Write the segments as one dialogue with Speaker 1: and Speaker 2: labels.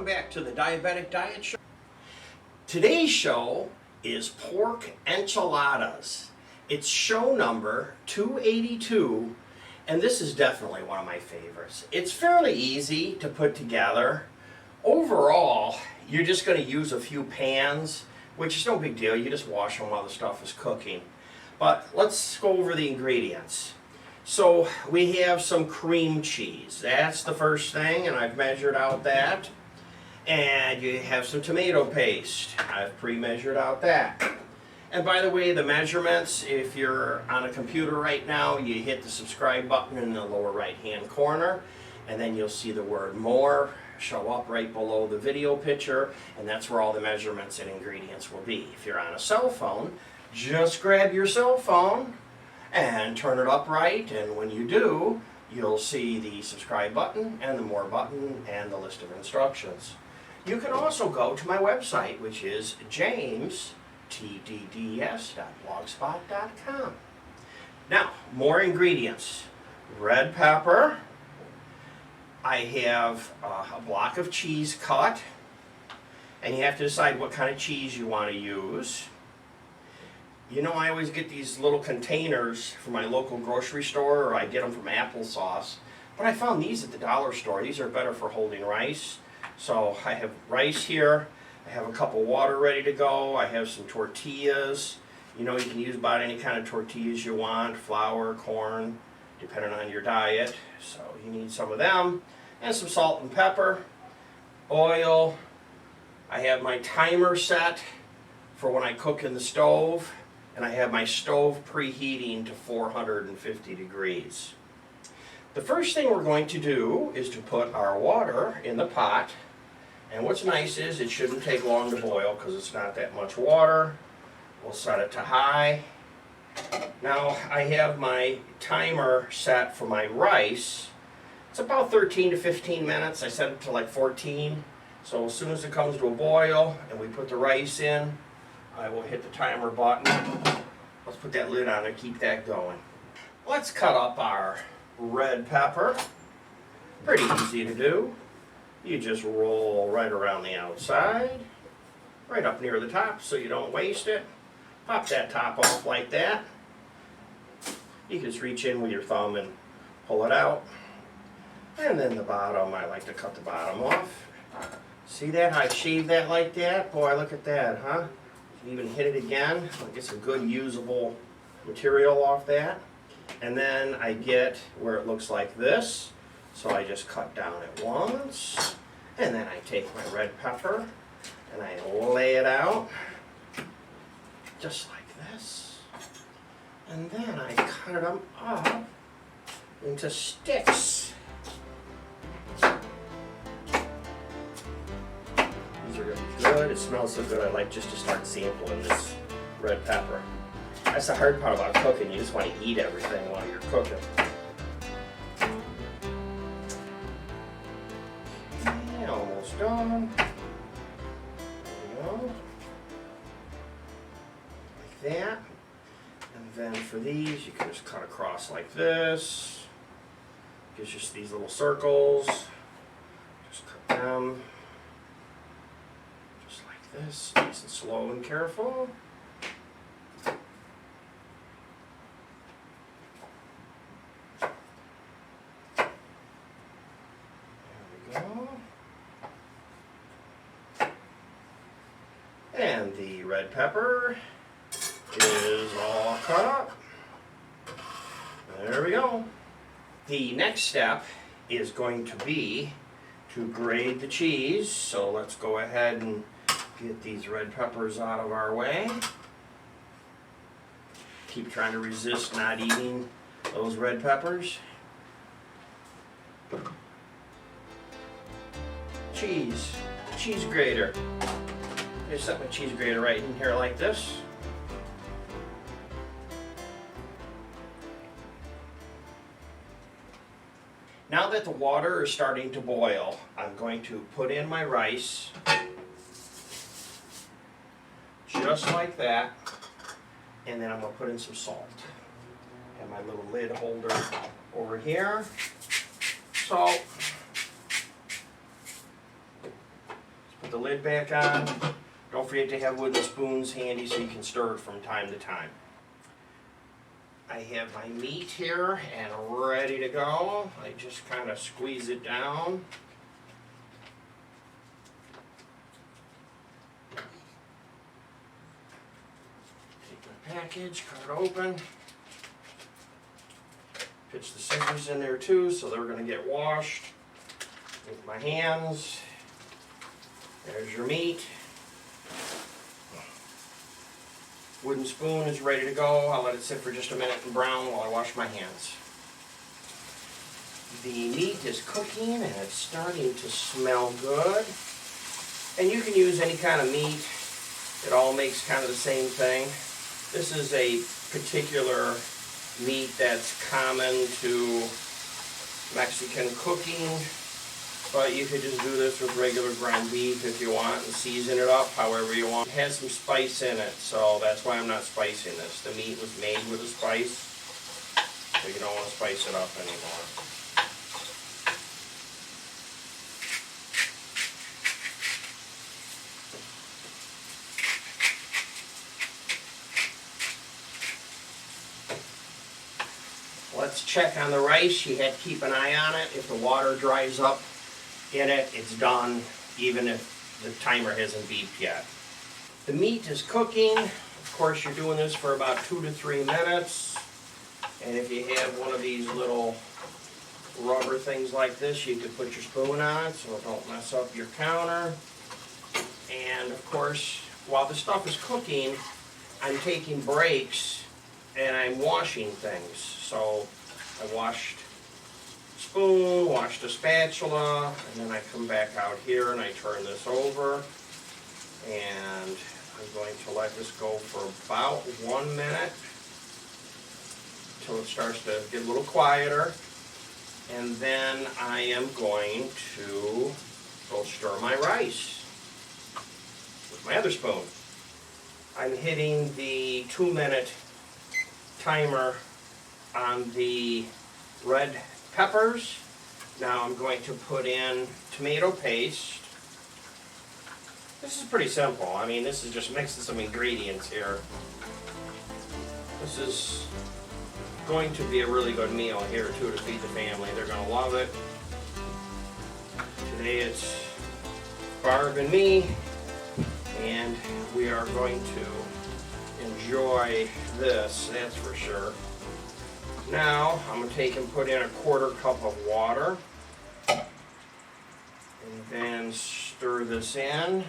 Speaker 1: back to the Diabetic Diet Show. Today's show is pork enchiladas. It's show number 282, and this is definitely one of my favorites. It's fairly easy to put together. Overall, you're just going to use a few pans, which is no big deal. You just wash them while the stuff is cooking. But let's go over the ingredients. So we have some cream cheese. That's the first thing, and I've measured out that. And you have some tomato paste. I've pre-measured out that. And by the way, the measurements, if you're on a computer right now, you hit the subscribe button in the lower right-hand corner, and then you'll see the word more show up right below the video picture, and that's where all the measurements and ingredients will be. If you're on a cell phone, just grab your cell phone and turn it upright, and when you do, you'll see the subscribe button and the more button and the list of instructions. You can also go to my website, which is jamestdds.blogspot.com. Now, more ingredients. Red pepper. I have a block of cheese cut, and you have to decide what kind of cheese you want to use. You know, I always get these little containers from my local grocery store, or I get them from Applesauce. But I found these at the dollar store. These are better for holding rice. So I have rice here. I have a cup of water ready to go. I have some tortillas. You know, you can use about any kind of tortillas you want. Flour, corn, depending on your diet. So you need some of them. And some salt and pepper. Oil. I have my timer set for when I cook in the stove. And I have my stove preheating to 450 degrees. The first thing we're going to do is to put our water in the pot. And what's nice is it shouldn't take long to boil because it's not that much water. We'll set it to high. Now I have my timer set for my rice. It's about 13 to 15 minutes. I set it to like 14. So as soon as it comes to a boil and we put the rice in, I will hit the timer button. Let's put that lid on and keep that going. Let's cut up our red pepper. Pretty easy to do. You just roll right around the outside, right up near the top so you don't waste it. Pop that top off like that. You can just reach in with your thumb and pull it out. And then the bottom, I like to cut the bottom off. See that? I shaved that like that. Boy, look at that, huh? Even hit it again. I'll get some good usable material off that. And then I get where it looks like this. So I just cut down at once. And then I take my red pepper and I lay it out just like this. And then I cut them up into sticks. These are really good. It smells so good. I like just to start sampling this red pepper. That's the hard part about cooking. You just want to eat everything while you're cooking. Okay, almost done. There we go. Like that. And then for these, you can just cut across like this. Gives you these little circles. Just cut them. Just like this. Nice and slow and careful. And the red pepper is all cut up. There we go. The next step is going to be to grate the cheese. So let's go ahead and get these red peppers out of our way. Keep trying to resist not eating those red peppers. Cheese grater. I just set my cheese grater right in here like this. Now that the water is starting to boil, I'm going to put in my rice, just like that, and then I'm going to put in some salt. And my little lid holder over here. Salt. Put the lid back on. Don't forget to have wooden spoons handy so you can stir it from time to time. I have my meat here and ready to go. I just kind of squeeze it down. Take my package, cut it open. Pitch the scissors in there too, so they're going to get washed with my hands. There's your meat. Wooden spoon is ready to go. I'll let it sit for just a minute and brown while I wash my hands. The meat is cooking and it's starting to smell good. And you can use any kind of meat. It all makes kind of the same thing. This is a particular meat that's common to Mexican cooking, but you could just do this with regular ground beef if you want and season it up however you want. It has some spice in it, so that's why I'm not spicing this. The meat was made with a spice, so you don't want to spice it up anymore. Let's check on the rice. You have to keep an eye on it. If the water dries up in it, it's done, even if the timer hasn't beeped yet. The meat is cooking. Of course, you're doing this for about 2 to 3 minutes. And if you have one of these little rubber things like this, you could put your spoon on it so it don't mess up your counter. And of course, while the stuff is cooking, I'm taking breaks and I'm washing things. So I washed a spoon, washed a spatula, and then I come back out here and I turn this over. And I'm going to let this go for about 1 minute until it starts to get a little quieter. And then I am going to go stir my rice with my other spoon. I'm hitting the 2-minute timer on the red peppers. Now I'm going to put in tomato paste. This is pretty simple. I mean, this is just mixing some ingredients here. This is going to be a really good meal here too to feed the family. They're going to love it. Today it's Barb and me, and we are going to enjoy this, that's for sure. Now I'm going to take and put in a 1/4 cup of water and then stir this in.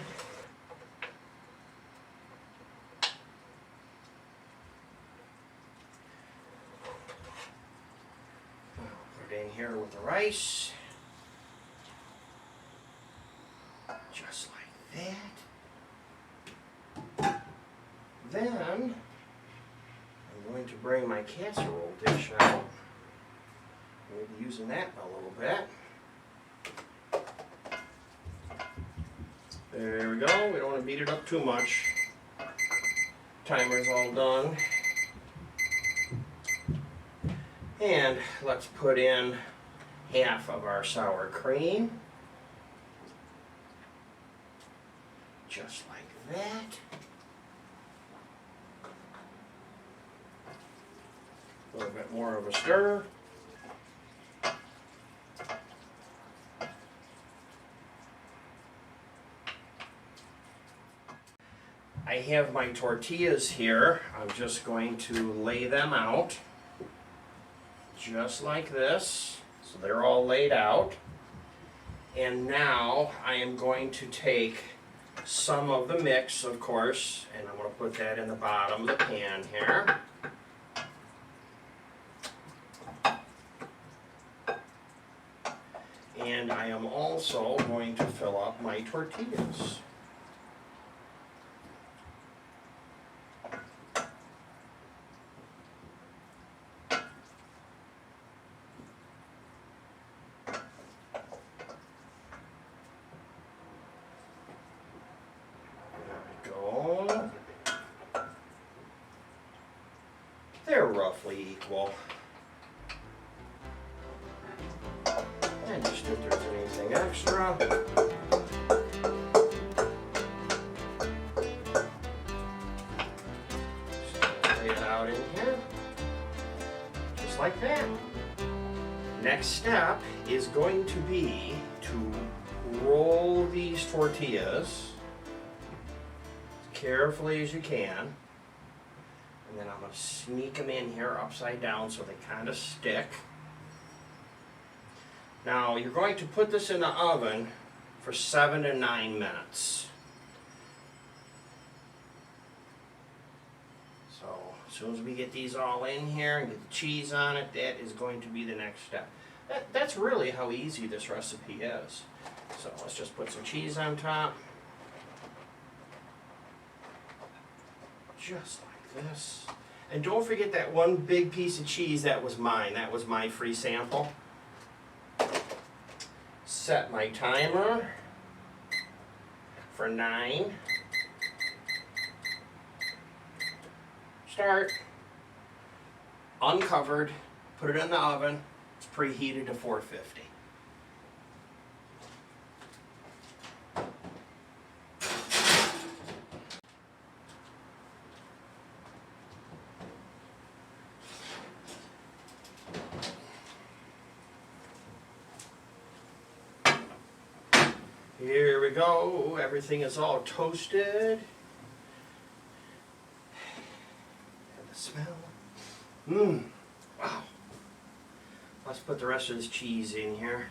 Speaker 1: Put it in here with the rice, just like that. Then I'm going to bring my casserole dish out. We'll be using that in a little bit. There we go. We don't want to beat it up too much. Timer's all done. And let's put in half of our sour cream. Just like that. A little bit more of a stir. I have my tortillas here. I'm just going to lay them out just like this. So they're all laid out. And now I am going to take some of the mix, of course, and I'm going to put that in the bottom of the pan here. And I am also going to fill up my tortillas. There we go. They're roughly equal. And just if there's anything extra, Next step is going to be to roll these tortillas as carefully as you can. And then I'm going to sneak them in here upside down so they kind of stick. Now you're going to put this in the oven for 7 to 9 minutes. So as soon as we get these all in here and get the cheese on it, that is going to be the next step. That's really how easy this recipe is. So let's just put some cheese on top. Just like this. And don't forget that one big piece of cheese that was mine. That was my free sample. Set my timer for 9. Start. Uncovered. Put it in the oven. It's preheated to 450. Here we go. Everything is all toasted. And the smell. Wow. Let's put the rest of this cheese in here.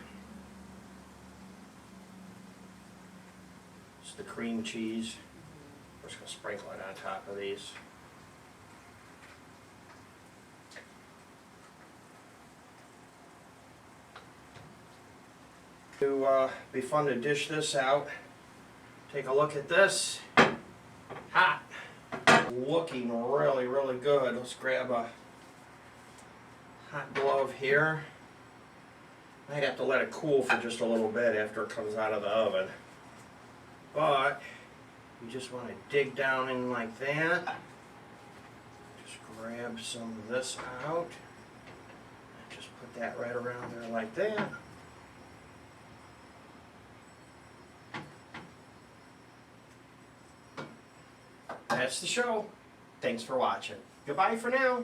Speaker 1: It's the cream cheese. We're just going to sprinkle it on top of these. To be fun to dish this out. Take a look at this. Hot. Looking really, really good. Let's grab a hot glove here. Might have to let it cool for just a little bit after it comes out of the oven. But you just want to dig down in like that. Just grab some of this out. And just put that right around there like that. That's the show. Thanks for watching. Goodbye for now.